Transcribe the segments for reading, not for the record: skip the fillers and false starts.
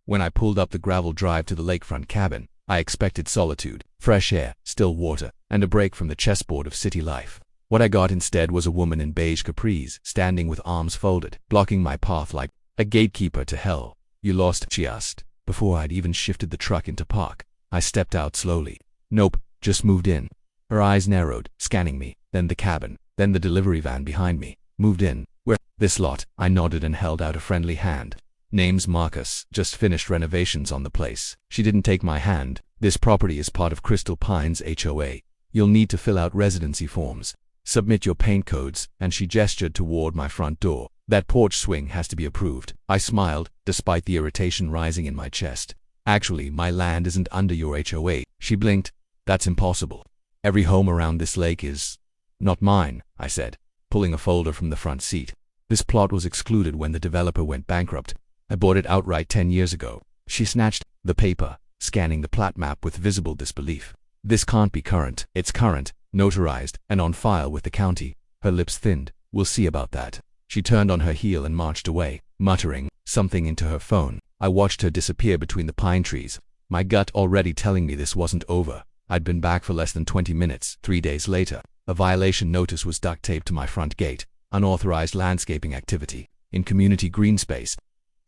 When I pulled up the gravel drive to the lakefront cabin, I expected solitude, fresh air, still water, and a break from the chessboard of city life. What I got instead was a woman in beige capris, standing with arms folded, blocking my path like a gatekeeper to hell. "You lost?" she asked. Before I'd even shifted the truck into park, I stepped out slowly. "Nope, just moved in." Her eyes narrowed, scanning me, then the cabin, then the delivery van behind me. "Moved in? Where?" "This lot." I nodded and held out a friendly hand. "Name's Marcus. Just finished renovations on the place." She didn't take my hand. "This property is part of Crystal Pines HOA. You'll need to fill out residency forms. Submit your paint codes," and she gestured toward my front door. "That porch swing has to be approved." I smiled, despite the irritation rising in my chest. "Actually, my land isn't under your HOA." She blinked. "That's impossible. Every home around this lake is—" "Not mine," I said, pulling a folder from the front seat. "This plot was excluded when the developer went bankrupt. I bought it outright 10 years ago." She snatched the paper, scanning the plat map with visible disbelief. "This can't be current." "It's current, notarized, and on file with the county." Her lips thinned. "We'll see about that." She turned on her heel and marched away, muttering something into her phone. I watched her disappear between the pine trees, my gut already telling me this wasn't over. I'd been back for less than 20 minutes. 3 days later, a violation notice was duct-taped to my front gate. "Unauthorized landscaping activity in community green space.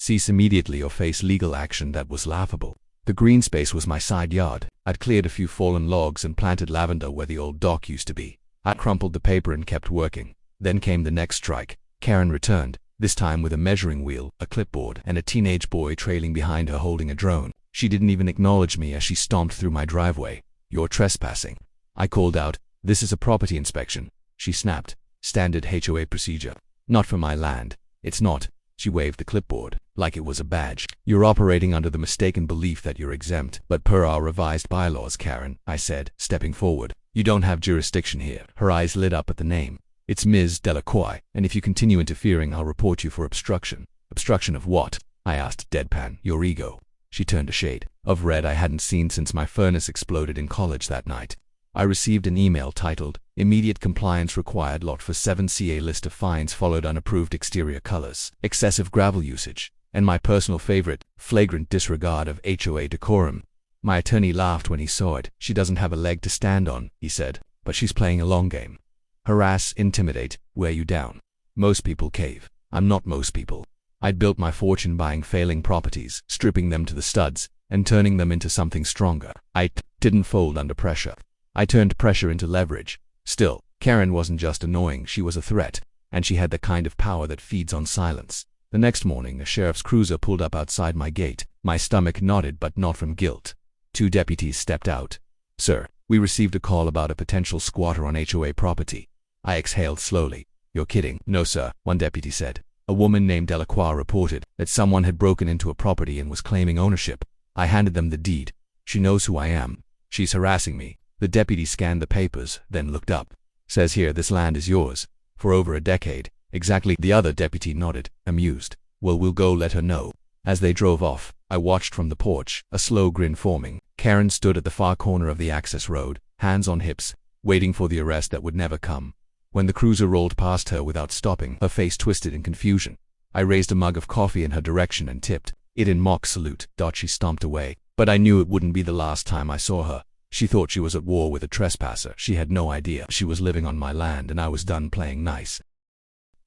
Cease immediately or face legal action." That was laughable. The green space was my side yard. I'd cleared a few fallen logs and planted lavender where the old dock used to be. I crumpled the paper and kept working. Then came the next strike. Karen returned, this time with a measuring wheel, a clipboard, and a teenage boy trailing behind her holding a drone. She didn't even acknowledge me as she stomped through my driveway. "You're trespassing." I called out. "This is a property inspection." She snapped. "Standard HOA procedure. Not for my land." "It's not." She waved the clipboard, like it was a badge. "You're operating under the mistaken belief that you're exempt. But per our revised bylaws, Karen," I said, stepping forward, "you don't have jurisdiction here." Her eyes lit up at the name. "It's Ms. Delacroix, and if you continue interfering, I'll report you for obstruction." "Obstruction of what?" I asked deadpan. "Your ego." She turned a shade of red I hadn't seen since my furnace exploded in college that night. I received an email titled, "Immediate compliance required lot for 7CA list of fines followed unapproved exterior colors, excessive gravel usage, and my personal favorite, flagrant disregard of HOA decorum." My attorney laughed when he saw it. "She doesn't have a leg to stand on," he said, "but she's playing a long game. Harass, intimidate, wear you down. Most people cave. I'm not most people." I'd built my fortune buying failing properties, stripping them to the studs, and turning them into something stronger. I didn't fold under pressure. I turned pressure into leverage. Still, Karen wasn't just annoying, she was a threat, and she had the kind of power that feeds on silence. The next morning, a sheriff's cruiser pulled up outside my gate. My stomach knotted, but not from guilt. 2 deputies stepped out. "Sir, we received a call about a potential squatter on HOA property." I exhaled slowly. "You're kidding." "No, sir," one deputy said. "A woman named Delacroix reported that someone had broken into a property and was claiming ownership." I handed them the deed. "She knows who I am. She's harassing me." The deputy scanned the papers, then looked up. "Says here this land is yours. For over a decade." "Exactly." The other deputy nodded, amused. "Well, we'll go let her know." As they drove off, I watched from the porch, a slow grin forming. Karen stood at the far corner of the access road, hands on hips, waiting for the arrest that would never come. When the cruiser rolled past her without stopping, her face twisted in confusion. I raised a mug of coffee in her direction and tipped it in mock salute. She stomped away, but I knew it wouldn't be the last time I saw her. She thought she was at war with a trespasser. She had no idea she was living on my land and I was done playing nice.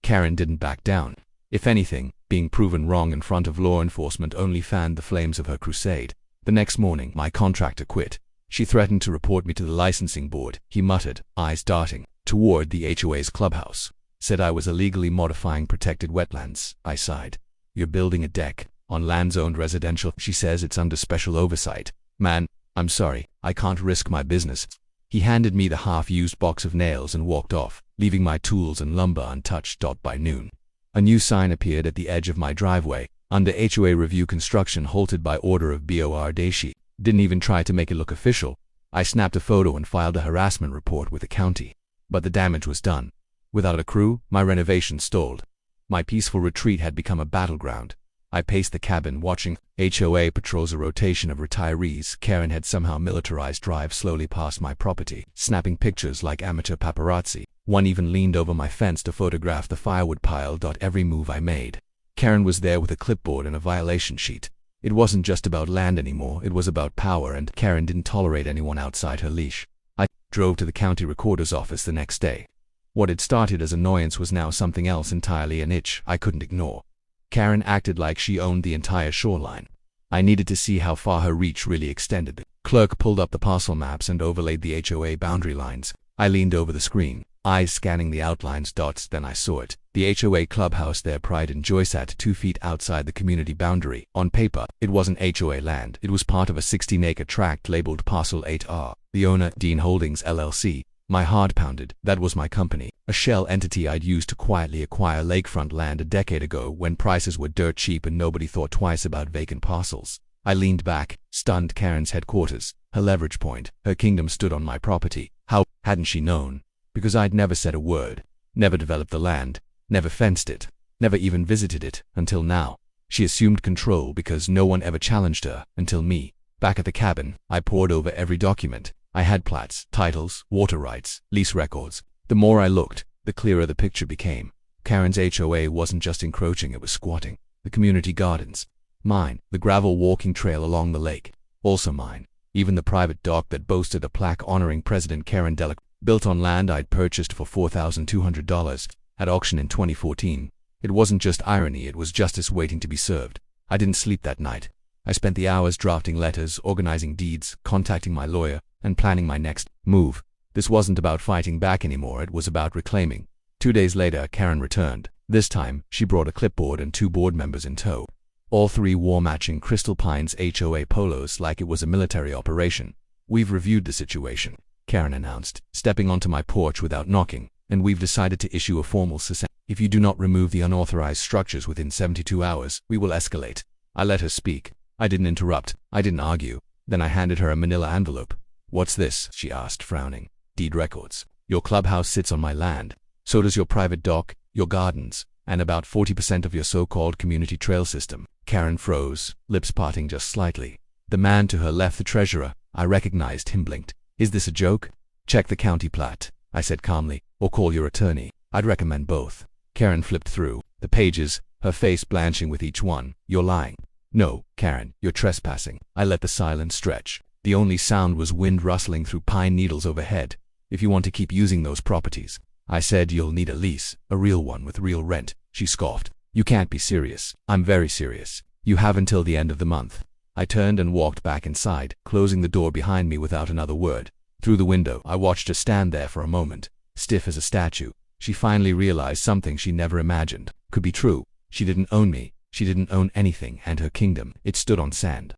Karen didn't back down. If anything, being proven wrong in front of law enforcement only fanned the flames of her crusade. The next morning, my contractor quit. She threatened to report me to the licensing board. He muttered, eyes darting toward the HOA's clubhouse. Said I was illegally modifying protected wetlands. I sighed. "You're building a deck on land zoned residential." "She says it's under special oversight." "Man, I'm sorry, I can't risk my business." He handed me the half-used box of nails and walked off, leaving my tools and lumber untouched. By noon, a new sign appeared at the edge of my driveway. Under HOA review, construction halted by order of BOR Dashi. Didn't even try to make it look official. I snapped a photo and filed a harassment report with the county. But the damage was done. Without a crew, my renovation stalled. My peaceful retreat had become a battleground. I paced the cabin, watching HOA patrols, a rotation of retirees. Karen had somehow militarized drive slowly past my property, snapping pictures like amateur paparazzi. One even leaned over my fence to photograph the firewood pile. Every move I made. Karen was there with a clipboard and a violation sheet. It wasn't just about land anymore, it was about power, and Karen didn't tolerate anyone outside her leash. I drove to the county recorder's office the next day. What had started as annoyance was now something else entirely, an itch I couldn't ignore. Karen acted like she owned the entire shoreline. I needed to see how far her reach really extended. The clerk pulled up the parcel maps and overlaid the HOA boundary lines. I leaned over the screen, eyes scanning the outlines dots, then I saw it. The HOA clubhouse there, Pride and Joy, sat 2 feet outside the community boundary. On paper, it wasn't HOA land. It was part of a 16-acre tract labeled Parcel 8R. The owner, Dean Holdings LLC. My heart pounded. That was my company, a shell entity I'd used to quietly acquire lakefront land a decade ago when prices were dirt cheap and nobody thought twice about vacant parcels. I leaned back, stunned. Karen's headquarters, her leverage point, her kingdom stood on my property. How hadn't she known? Because I'd never said a word, never developed the land, never fenced it, never even visited it, until now. She assumed control because no one ever challenged her, until me. Back at the cabin, I pored over every document. I had plats, titles, water rights, lease records. The more I looked, the clearer the picture became. Karen's HOA wasn't just encroaching, it was squatting. The community gardens, mine. The gravel walking trail along the lake, also mine. Even the private dock that boasted a plaque honoring President Karen Delac, built on land I'd purchased for $4,200 at auction in 2014. It wasn't just irony, it was justice waiting to be served. I didn't sleep that night. I spent the hours drafting letters, organizing deeds, contacting my lawyer, and planning my next move. This wasn't about fighting back anymore, it was about reclaiming. 2 days later, Karen returned. This time, she brought a clipboard and 2 board members in tow. All 3 wore matching Crystal Pines HOA polos like it was a military operation. "We've reviewed the situation," Karen announced, stepping onto my porch without knocking, "and we've decided to issue a formal cessation. If you do not remove the unauthorized structures within 72 hours, we will escalate." I let her speak. I didn't interrupt. I didn't argue. Then I handed her a manila envelope. "What's this?" she asked, frowning. "Deed records. Your clubhouse sits on my land. So does your private dock, your gardens, and about 40% of your so-called community trail system." Karen froze, lips parting just slightly. The man to her left, the treasurer, I recognized him, blinked. "Is this a joke?" "Check the county plat," I said calmly, "or call your attorney. I'd recommend both." Karen flipped through the pages, her face blanching with each one. "You're lying." "No, Karen, you're trespassing." I let the silence stretch. The only sound was wind rustling through pine needles overhead. "If you want to keep using those properties," I said, "you'll need a lease, a real one with real rent." She scoffed. "You can't be serious." "I'm very serious. You have until the end of the month." I turned and walked back inside, closing the door behind me without another word. Through the window, I watched her stand there for a moment, stiff as a statue. She finally realized something she never imagined could be true. She didn't own me. She didn't own anything, and her kingdom, it stood on sand.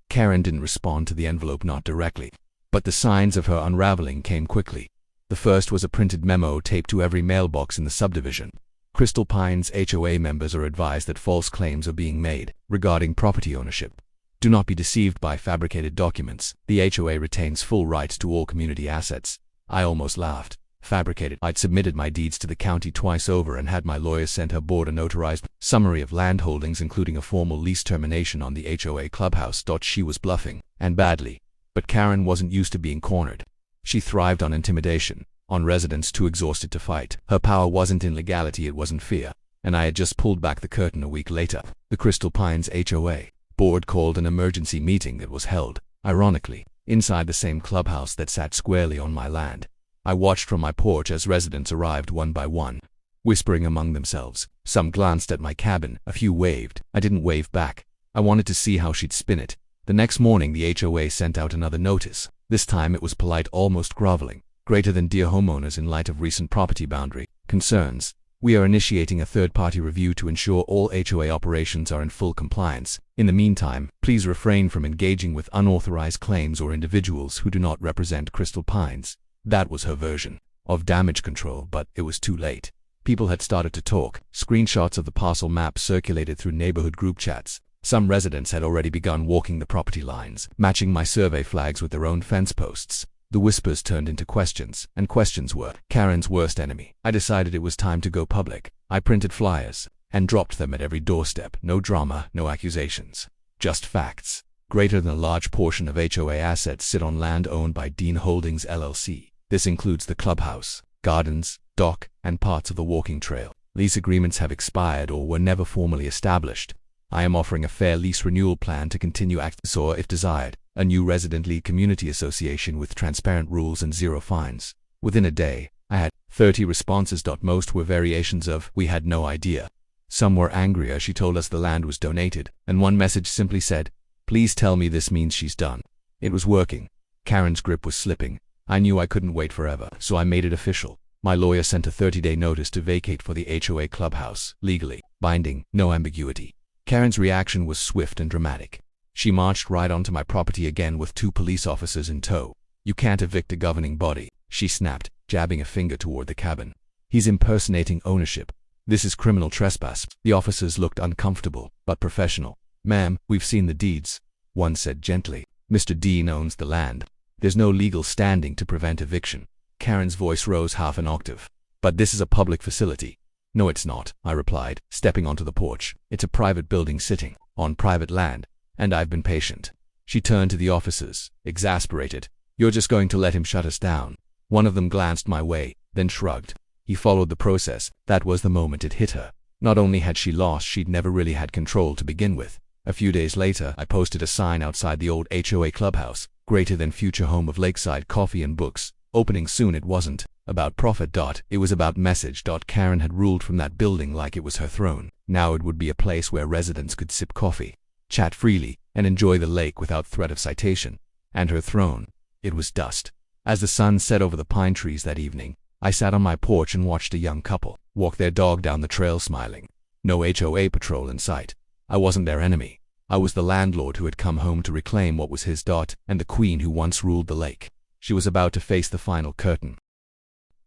Karen didn't respond to the envelope, not directly. But the signs of her unraveling came quickly. The first was a printed memo taped to every mailbox in the subdivision. Crystal Pines HOA members are advised that false claims are being made regarding property ownership. Do not be deceived by fabricated documents. The HOA retains full rights to all community assets. I almost laughed. Fabricated. I'd submitted my deeds to the county twice over and had my lawyer send her board a notarized summary of land holdings, including a formal lease termination on the HOA clubhouse. She was bluffing, and badly. But Karen wasn't used to being cornered. She thrived on intimidation, on residents too exhausted to fight. Her power wasn't in legality, it was in fear. And I had just pulled back the curtain a week later. The Crystal Pines HOA board called an emergency meeting that was held, ironically, inside the same clubhouse that sat squarely on my land. I watched from my porch as residents arrived one by one, whispering among themselves. Some glanced at my cabin, a few waved. I didn't wave back. I wanted to see how she'd spin it. The next morning the HOA sent out another notice. This time it was polite, almost groveling. "Greater than dear homeowners, in light of recent property boundary concerns, we are initiating a third-party review to ensure all HOA operations are in full compliance. In the meantime, please refrain from engaging with unauthorized claims or individuals who do not represent Crystal Pines." That was her version of damage control, but it was too late. People had started to talk. Screenshots of the parcel map circulated through neighborhood group chats. Some residents had already begun walking the property lines, matching my survey flags with their own fence posts. The whispers turned into questions, and questions were Karen's worst enemy. I decided it was time to go public. I printed flyers and dropped them at every doorstep. No drama, no accusations, just facts. Greater than a large portion of HOA assets sit on land owned by Dean Holdings LLC. This includes the clubhouse, gardens, dock, and parts of the walking trail. Lease agreements have expired or were never formally established. I am offering a fair lease renewal plan to continue acting SOA if desired, a new resident-led community association with transparent rules and zero fines. Within a day, I had 30 responses. Most were variations of, "We had no idea." Some were angrier. She told us the land was donated, and one message simply said, "Please tell me this means she's done." It was working. Karen's grip was slipping. I knew I couldn't wait forever, so I made it official. My lawyer sent a 30-day notice to vacate for the HOA clubhouse, legally, binding, no ambiguity. Karen's reaction was swift and dramatic. She marched right onto my property again with 2 police officers in tow. "You can't evict a governing body," she snapped, jabbing a finger toward the cabin. "He's impersonating ownership. This is criminal trespass." The officers looked uncomfortable, but professional. "Ma'am, we've seen the deeds," one said gently. "Mr. Dean owns the land. There's no legal standing to prevent eviction." Karen's voice rose half an octave. "But this is a public facility." "No, it's not," I replied, stepping onto the porch. "It's a private building sitting on private land, and I've been patient." She turned to the officers, exasperated. "You're just going to let him shut us down?" One of them glanced my way, then shrugged. He followed the process. That was the moment it hit her. Not only had she lost, she'd never really had control to begin with. A few days later, I posted a sign outside the old HOA clubhouse, "Greater than future home of lakeside coffee and books. Opening soon." It wasn't about profit. It was about message. Karen had ruled from that building like it was her throne. Now it would be a place where residents could sip coffee, chat freely, and enjoy the lake without threat of citation. And her throne, it was dust. As the sun set over the pine trees that evening, I sat on my porch and watched a young couple walk their dog down the trail smiling. No HOA patrol in sight. I wasn't their enemy. I was the landlord who had come home to reclaim what was his. And the queen who once ruled the lake. She was about to face the final curtain.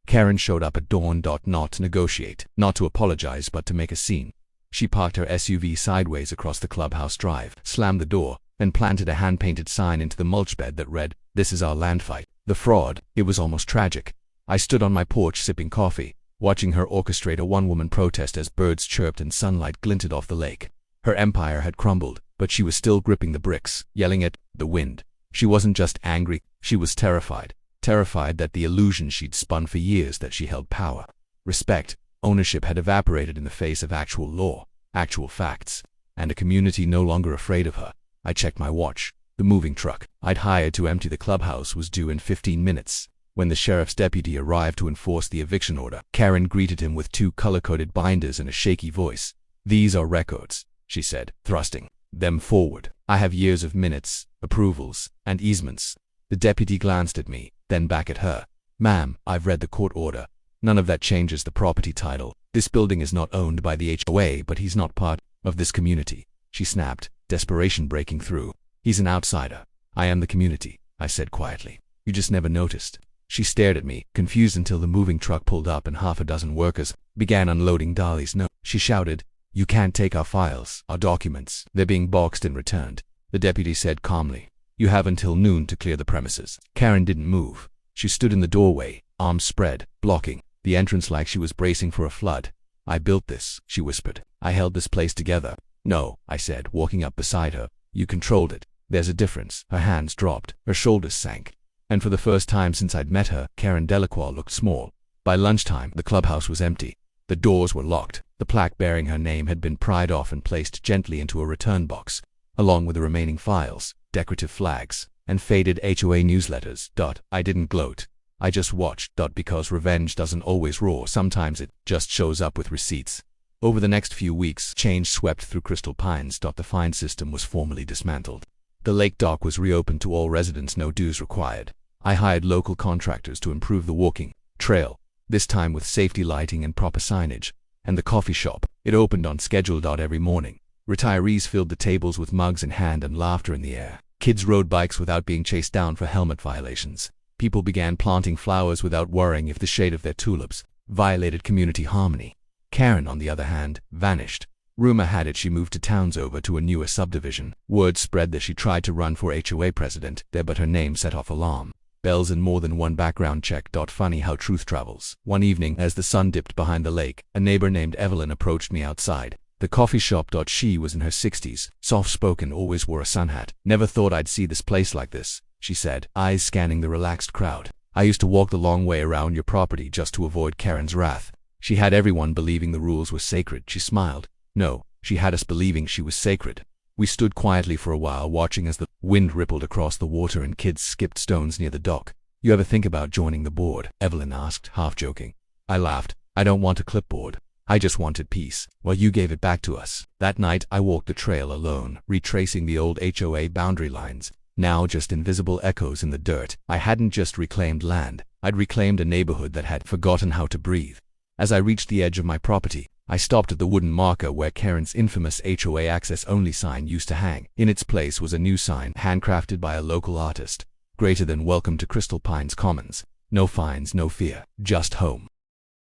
Karen showed up at dawn. Not to negotiate, not to apologize, but to make a scene. She parked her SUV sideways across the clubhouse drive, slammed the door, and planted a hand-painted sign into the mulch bed that read, "This is our land fight." The fraud, it was almost tragic. I stood on my porch sipping coffee, watching her orchestrate a one-woman protest as birds chirped and sunlight glinted off the lake. Her empire had crumbled, but she was still gripping the bricks, yelling at the wind. She wasn't just angry, she was terrified. Terrified that the illusion she'd spun for years that she held power, respect, ownership had evaporated in the face of actual law, actual facts, and a community no longer afraid of her. I checked my watch. The moving truck I'd hired to empty the clubhouse was due in 15 minutes. When the sheriff's deputy arrived to enforce the eviction order, Karen greeted him with 2 color-coded binders and a shaky voice. "These are records," she said, thrusting them forward. "I have years of minutes, approvals, and easements." The deputy glanced at me, then back at her. "Ma'am, I've read the court order. None of that changes the property title. This building is not owned by the HOA, but he's not part of this community," she snapped, desperation breaking through. "He's an outsider. I am the community," I said quietly. "You just never noticed." She stared at me, confused, until the moving truck pulled up and half a dozen workers began unloading Dolly's note. She shouted, "You can't take our files, our documents. They're being boxed and returned." The deputy said calmly, "You have until noon to clear the premises." Karen didn't move. She stood in the doorway, arms spread, blocking the entrance like she was bracing for a flood. "I built this," she whispered. "I held this place together." "No," I said, walking up beside her. "You controlled it. There's a difference." Her hands dropped, her shoulders sank. And for the first time since I'd met her, Karen Delacroix looked small. By lunchtime, the clubhouse was empty. The doors were locked. The plaque bearing her name had been pried off and placed gently into a return box, along with the remaining files, decorative flags, and faded HOA newsletters. I didn't gloat. I just watched. Because revenge doesn't always roar. Sometimes it just shows up with receipts. Over the next few weeks, change swept through Crystal Pines. The fine system was formally dismantled. The lake dock was reopened to all residents, no dues required. I hired local contractors to improve the walking trail, this time with safety lighting and proper signage. And the coffee shop, it opened on schedule. Every morning, retirees filled the tables with mugs in hand and laughter in the air. Kids rode bikes without being chased down for helmet violations. People began planting flowers without worrying if the shade of their tulips violated community harmony. Karen, on the other hand, vanished. Rumor had it she moved to towns over to a newer subdivision. Word spread that she tried to run for HOA president there, but her name set off alarm bells and more than one background check. Funny how truth travels. One evening, as the sun dipped behind the lake, a neighbor named Evelyn approached me outside the coffee shop. She was in her 60s, soft-spoken, always wore a sun hat. "Never thought I'd see this place like this," she said, eyes scanning the relaxed crowd. "I used to walk the long way around your property just to avoid Karen's wrath. She had everyone believing the rules were sacred." She smiled. "No, She had us believing she was sacred. We stood quietly for a while, watching as the wind rippled across the water and kids skipped stones near the dock. "You ever think about joining the board?" Evelyn asked, half joking. I laughed. "I don't want a clipboard. I just wanted peace." "Well, you gave it back to us." That night, I walked the trail alone, retracing the old HOA boundary lines, now just invisible echoes in the dirt. I hadn't just reclaimed land. I'd reclaimed a neighborhood that had forgotten how to breathe. As I reached the edge of my property, I stopped at the wooden marker where Karen's infamous HOA access-only sign used to hang. In its place was a new sign, handcrafted by a local artist. Greater than "Welcome to Crystal Pines Commons." No fines, no fear, just home.